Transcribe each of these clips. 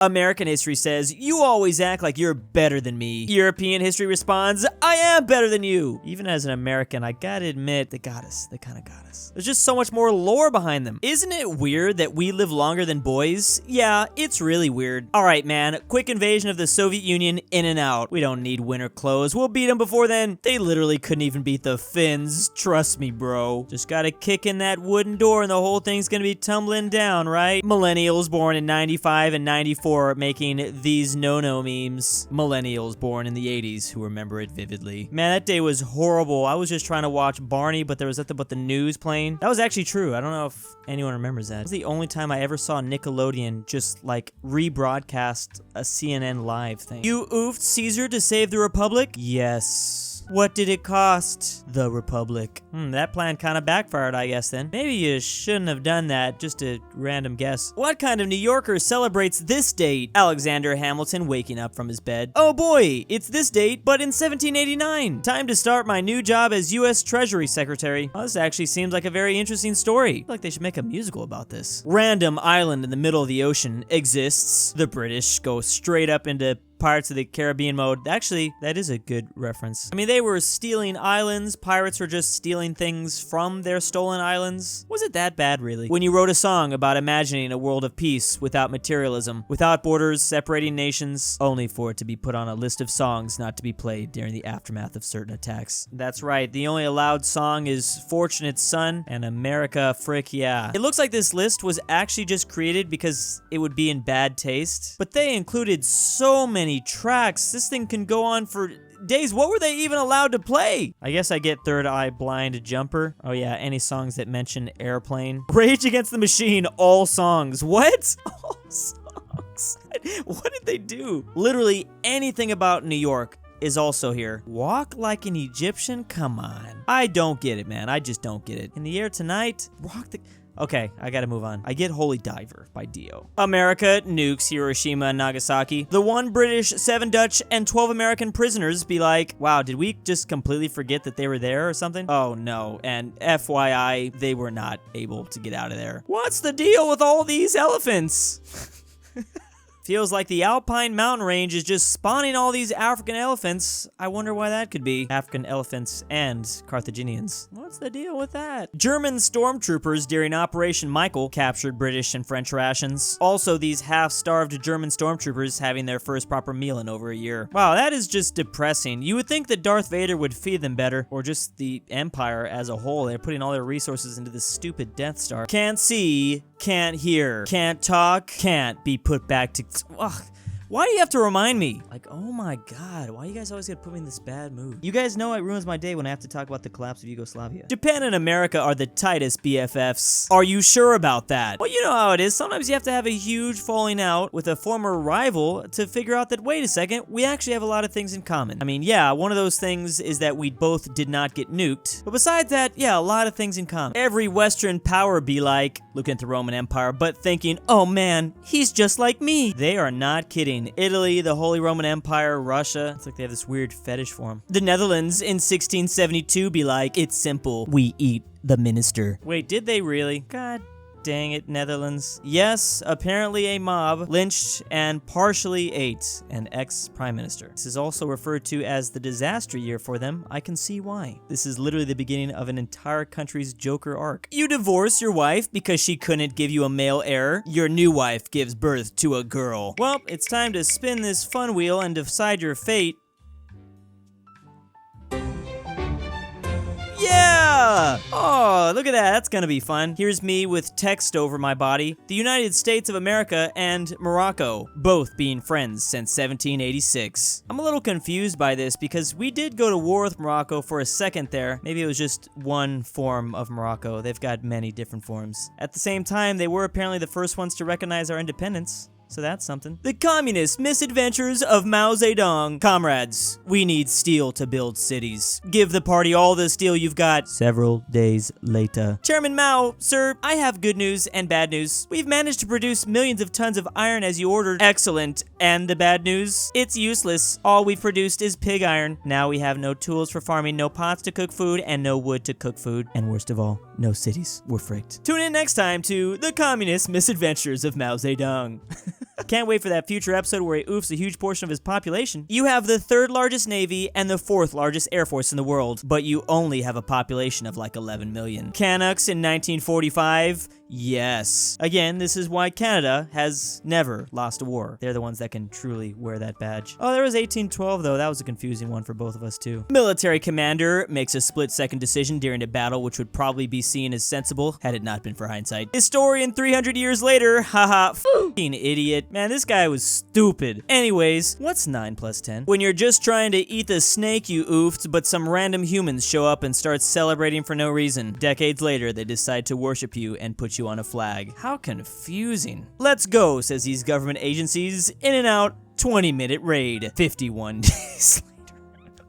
American history says, you always act like you're better than me. European history responds, I am better than you. Even as an American, I gotta admit, they got us. They kinda got us. There's just so much more lore behind them. Isn't it weird that we live longer than boys? Yeah, it's really weird. All right, man, quick invasion of the Soviet Union, in and out. We don't need winter clothes. We'll beat them before then. They literally couldn't even beat the Finns. Trust me, bro. Just gotta kick in that wooden door and the whole thing's gonna be tumbling down, right? Millennials born in 95 and 94 making these no-no memes. Millennials born in the 80s who remember it vividly. Man, that day was horrible. I was just trying to watch Barney, but there was nothing but the news playing. That was actually true. I don't know if anyone remembers that. It was the only time I ever saw Nickelodeon just like rebroadcast a CNN live thing. You oofed Caesar to save the Republic? Yes. What did it cost? The Republic. That plan kind of backfired, I guess, then. Maybe you shouldn't have done that, just a random guess. What kind of New Yorker celebrates this date? Alexander Hamilton waking up from his bed. Oh boy, it's this date, but in 1789. Time to start my new job as U.S. Treasury Secretary. Well, this actually seems like a very interesting story. I feel like they should make a musical about this. Random island in the middle of the ocean exists. The British go straight up into Pirates of the Caribbean mode. Actually, that is a good reference. I mean, they were stealing islands. Pirates were just stealing things from their stolen islands. Was it that bad, really? When you wrote a song about imagining a world of peace without materialism, without borders separating nations, only for it to be put on a list of songs not to be played during the aftermath of certain attacks. That's right, the only allowed song is Fortunate Son and America Frick Yeah. It looks like this list was actually just created because it would be in bad taste, but they included so many tracks. This thing can go on for days. What were they even allowed to play? I guess I get Third Eye Blind Jumper. Oh yeah, any songs that mention airplane. Rage Against the Machine, all songs. What? All songs. What did they do? Literally anything about New York is also here. Walk Like an Egyptian? Come on. I don't get it, man. I just don't get it. In the Air Tonight? Rock the... Okay, I gotta move on. I get Holy Diver by Dio. America nukes Hiroshima and Nagasaki. The 1 British, 7 Dutch, and 12 American prisoners be like, wow, did we just completely forget that they were there or something? Oh no, and FYI, they were not able to get out of there. What's the deal with all these elephants? Feels like the Alpine mountain range is just spawning all these African elephants. I wonder why that could be. African elephants and Carthaginians. What's the deal with that? German stormtroopers during Operation Michael captured British and French rations. Also, these half-starved German stormtroopers having their first proper meal in over a year. Wow, that is just depressing. You would think that Darth Vader would feed them better, or just the Empire as a whole. They're putting all their resources into this stupid Death Star. Can't see, can't hear, can't talk, can't be put back to... Ugh. Why do you have to remind me? Like, oh my god, why you guys always gotta put me in this bad mood? You guys know it ruins my day when I have to talk about the collapse of Yugoslavia. Japan and America are the tightest BFFs. Are you sure about that? Well, you know how it is. Sometimes you have to have a huge falling out with a former rival to figure out that, wait a second, we actually have a lot of things in common. I mean, yeah, one of those things is that we both did not get nuked. But besides that, yeah, a lot of things in common. Every Western power be like, looking at the Roman Empire, but thinking, oh man, he's just like me. They are not kidding. Italy, the Holy Roman Empire, Russia. It's like they have this weird fetish for them. The Netherlands in 1672 be like, it's simple. We eat the minister. Wait, did they really? God dang it, Netherlands. Yes, apparently a mob lynched and partially ate an ex-prime minister. This is also referred to as the disaster year for them. I can see why. This is literally the beginning of an entire country's Joker arc. You divorce your wife because she couldn't give you a male heir. Your new wife gives birth to a girl. Well, it's time to spin this fun wheel and decide your fate. Yeah! Oh, look at that. That's gonna be fun. Here's me with text over my body. The United States of America and Morocco, both being friends since 1786. I'm a little confused by this because we did go to war with Morocco for a second there. Maybe it was just one form of Morocco. They've got many different forms. At the same time, they were apparently the first ones to recognize our independence. So that's something. The Communist Misadventures of Mao Zedong. Comrades, we need steel to build cities. Give the party all the steel you've got. Several days later. Chairman Mao, sir, I have good news and bad news. We've managed to produce millions of tons of iron as you ordered. Excellent. And the bad news? It's useless. All we've produced is pig iron. Now we have no tools for farming, no pots to cook food, and no wood to cook food. And worst of all, no cities. We're fricked. Tune in next time to The Communist Misadventures of Mao Zedong. Can't wait for that future episode where he oofs a huge portion of his population. You have the 3rd largest navy and the 4th largest air force in the world, but you only have a population of like 11 million. Canucks in 1945? Yes. Again, this is why Canada has never lost a war. They're the ones that can truly wear that badge. Oh, there was 1812 though. That was a confusing one for both of us too. Military commander makes a split-second decision during a battle which would probably be seen as sensible had it not been for hindsight. Historian 300 years later, haha, f***ing idiot. Man, this guy was stupid. Anyways, what's 9 plus 10? When you're just trying to eat the snake you oofed, but some random humans show up and start celebrating for no reason. Decades later, they decide to worship you and put you on a flag. How confusing. Let's go, says these government agencies. In and out, 20-minute raid. 51 days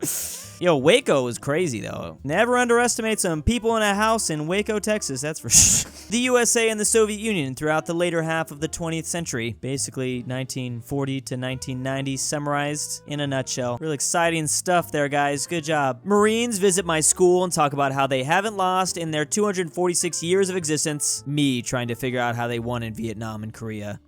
later. Yo, Waco was crazy though. Never underestimate some people in a house in Waco, Texas, that's for sure. The USA and the Soviet Union throughout the later half of the 20th century, basically 1940 to 1990, summarized in a nutshell. Real exciting stuff there, guys. Good job. Marines visit my school and talk about how they haven't lost in their 246 years of existence. Me trying to figure out how they won in Vietnam and Korea.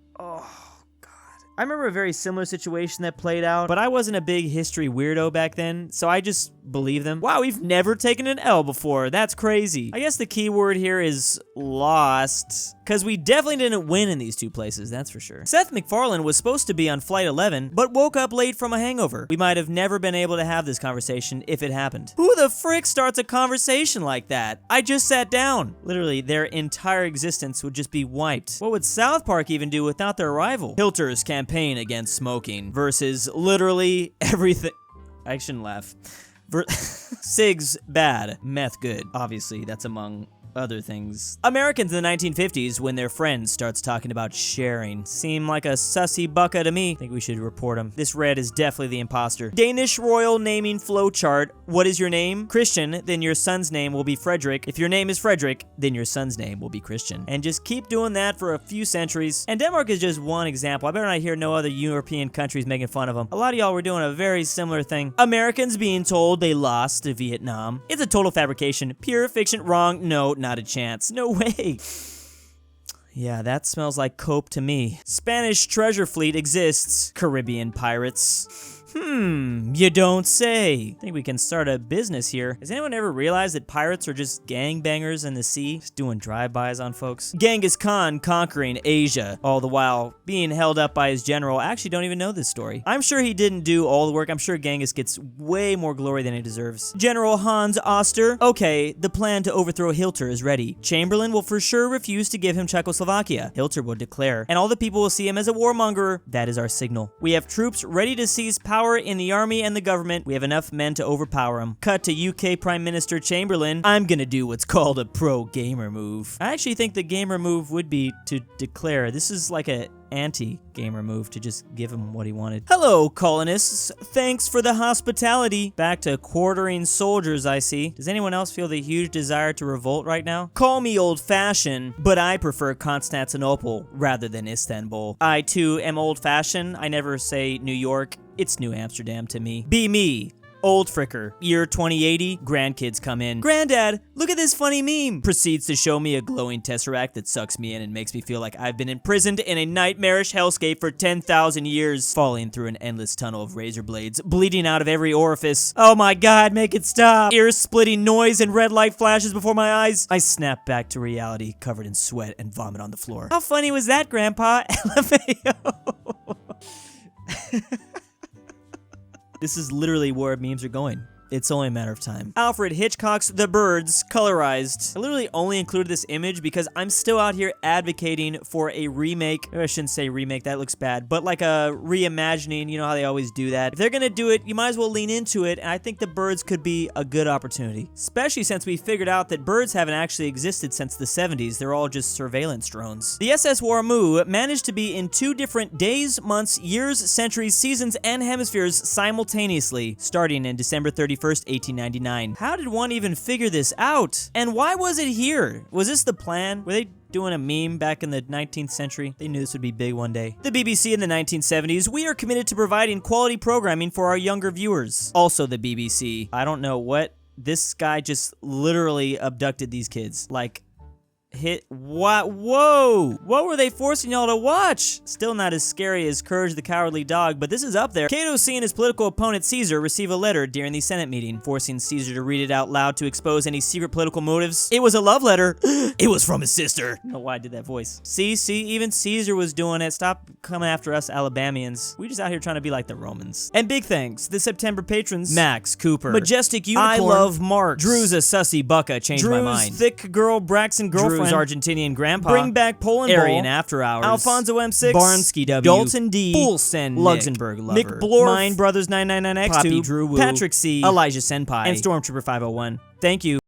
I remember a very similar situation that played out, but I wasn't a big history weirdo back then, so I just believe them. Wow, we've never taken an L before. That's crazy. I guess the key word here is lost, because we definitely didn't win in these two places, that's for sure. Seth MacFarlane was supposed to be on Flight 11, but woke up late from a hangover. We might have never been able to have this conversation if it happened. Who the frick starts a conversation like that? I just sat down. Literally, their entire existence would just be wiped. What would South Park even do without their rival? Hilter's campaign against smoking versus literally everything. I shouldn't laugh. Cigs bad, meth good. Obviously, that's among other things. Americans in the 1950s, when their friend starts talking about sharing, seem like a sussy bucka to me. I think we should report him. This red is definitely the imposter. Danish royal naming flowchart. What is your name? Christian, then your son's name will be Frederick. If your name is Frederick, then your son's name will be Christian. And just keep doing that for a few centuries. And Denmark is just one example. I better not hear no other European countries making fun of them. A lot of y'all were doing a very similar thing. Americans being told they lost to Vietnam. It's a total fabrication. Pure fiction. Wrong. No, not a chance. No way. Yeah, that smells like cope to me. Spanish treasure fleet exists. Caribbean pirates. You don't say. I think we can start a business here. Has anyone ever realized that pirates are just gangbangers in the sea? Just doing drive-bys on folks? Genghis Khan conquering Asia, all the while being held up by his general. I actually don't even know this story. I'm sure he didn't do all the work. I'm sure Genghis gets way more glory than he deserves. General Hans Oster. Okay, the plan to overthrow Hitler is ready. Chamberlain will for sure refuse to give him Czechoslovakia. Hitler will declare, and all the people will see him as a warmonger. That is our signal. We have troops ready to seize power in the army and the government. We have enough men to overpower him. Cut to UK Prime Minister Chamberlain. I'm gonna do what's called a pro-gamer move. I actually think the gamer move would be to declare. This is like a anti-gamer move to just give him what he wanted. Hello, colonists. Thanks for the hospitality. Back to quartering soldiers, I see. Does anyone else feel the huge desire to revolt right now? Call me old-fashioned, but I prefer Constantinople rather than Istanbul. I, too, am old-fashioned. I never say New York. It's New Amsterdam to me. Be me. Old fricker. Year 2080, grandkids come in. Granddad, look at this funny meme. Proceeds to show me a glowing tesseract that sucks me in and makes me feel like I've been imprisoned in a nightmarish hellscape for 10,000 years. Falling through an endless tunnel of razor blades, bleeding out of every orifice. Oh my god, make it stop. Ear-splitting noise and red light flashes before my eyes. I snap back to reality, covered in sweat and vomit on the floor. How funny was that, Grandpa? LMAO. This is literally where memes are going. It's only a matter of time. Alfred Hitchcock's The Birds, colorized. I literally only included this image because I'm still out here advocating for a remake. Maybe I shouldn't say remake, that looks bad, but like a reimagining, you know how they always do that. If they're gonna do it, you might as well lean into it, and I think The Birds could be a good opportunity. Especially since we figured out that birds haven't actually existed since the 70s. They're all just surveillance drones. The SS Warmoo managed to be in 2 different days, months, years, centuries, seasons, and hemispheres simultaneously, starting in December 31st, 1899. How did one even figure this out? And why was it here? Was this the plan? Were they doing a meme back in the 19th century? They knew this would be big one day. The BBC in the 1970s, we are committed to providing quality programming for our younger viewers. Also the BBC. I don't know what, this guy just literally abducted these kids. Like, hit what? Whoa! What were they forcing y'all to watch? Still not as scary as Courage the Cowardly Dog, but this is up there. Cato seeing his political opponent Caesar receive a letter during the Senate meeting, forcing Caesar to read it out loud to expose any secret political motives. It was a love letter. It was from his sister. I don't know why I did that voice. See, even Caesar was doing it. Stop coming after us Alabamians. We just out here trying to be like the Romans. And big thanks to the September patrons: Max, Cooper, Majestic Unicorn, I Love Mark, Drewsasussybakachangemymind, Thick Girl, Braxton Girlfriend, Drew's Argentinian Grandpa, BringBackPolandball, AryanAfterHours, Alfonso M6, Barnsky W, Dalton D, Send Nic, LuxembourgLover, McBlorf, Mine Brothers 999X2, Papi Druwu, Patrick C, Elijah Senpai, and Stormtrooper 501. Thank you.